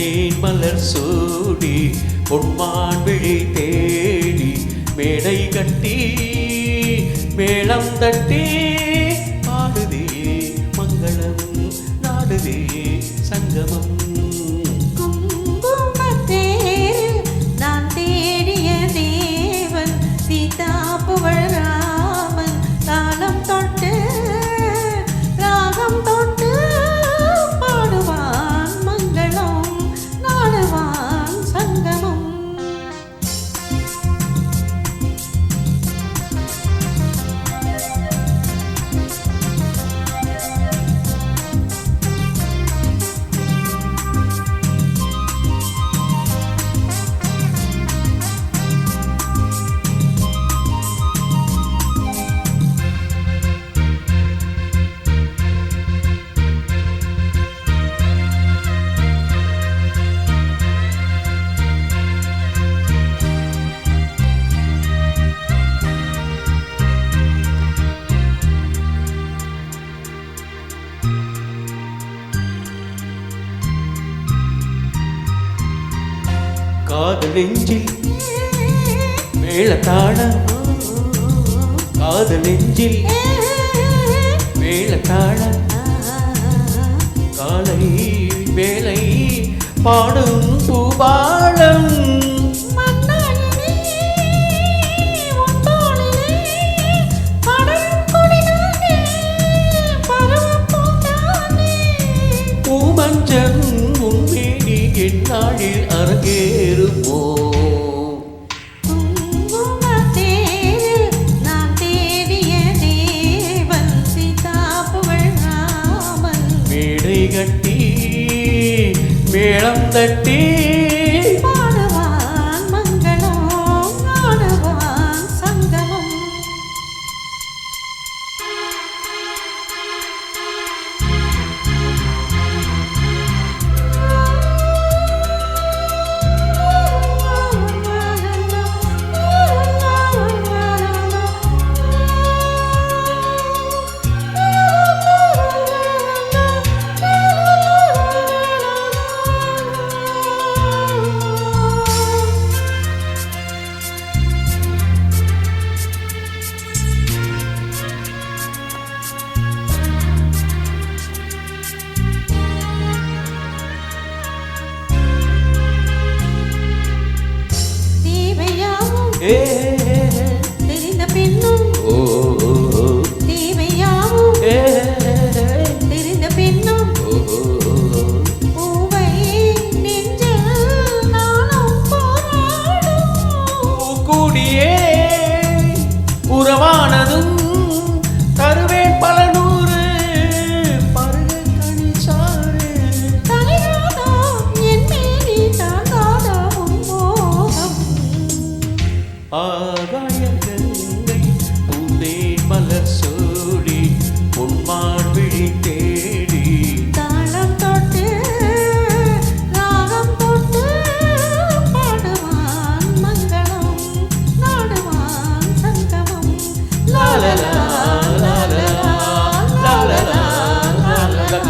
பூந்தேன் மலர் சூடி பொன்மான் விழி தேடி மேடை கட்டி மேளம் தட்டி பாடுதே மங்களம் நாடுதே சங்கமம். நான் தேடிய தேவன் சீதா புகழ் ராமன் தாளம் தொட்டு ராகம் தொட்டு பாடுவான் மங்களம் நாடுவான் சங்கமம். காதல் நெஞ்சில் மேளதாளம் காதல் நெஞ்சில் மேளதாளம் காலை வேலை பாடும் பூபாலம் பூமஞ்சம் உன்மேனி என்னாளில் அரங்கேறுமோ. நான் தேடிய தேவன் சீதா புகழ் ராமன் மேடை கட்டி மேளம் தட்டி பாடுவான் மங்களம் நாடுவான் சங்கமம். தெரிந்த பெண்ணும் தேவையாவும் தெரிந்த பெண்ணும் பூவை நெஞ்சில் நானும் போராடும் கூடியே உறவானதும் தருவேன் பல நூறு பருக கணிசாறு தலையாதோ என் மேனி தாங்காதோ மோகம். ஆகாய கங்கை பூந்தேன் மலர் சூடி பொன்மான் விழி தேடி தாளம் தொட்டு ராகம் தொட்டு பாடுவான் மங்களம் நாடுவான் சங்கமம். லாலலா லாலலா லாலலா லாலலா.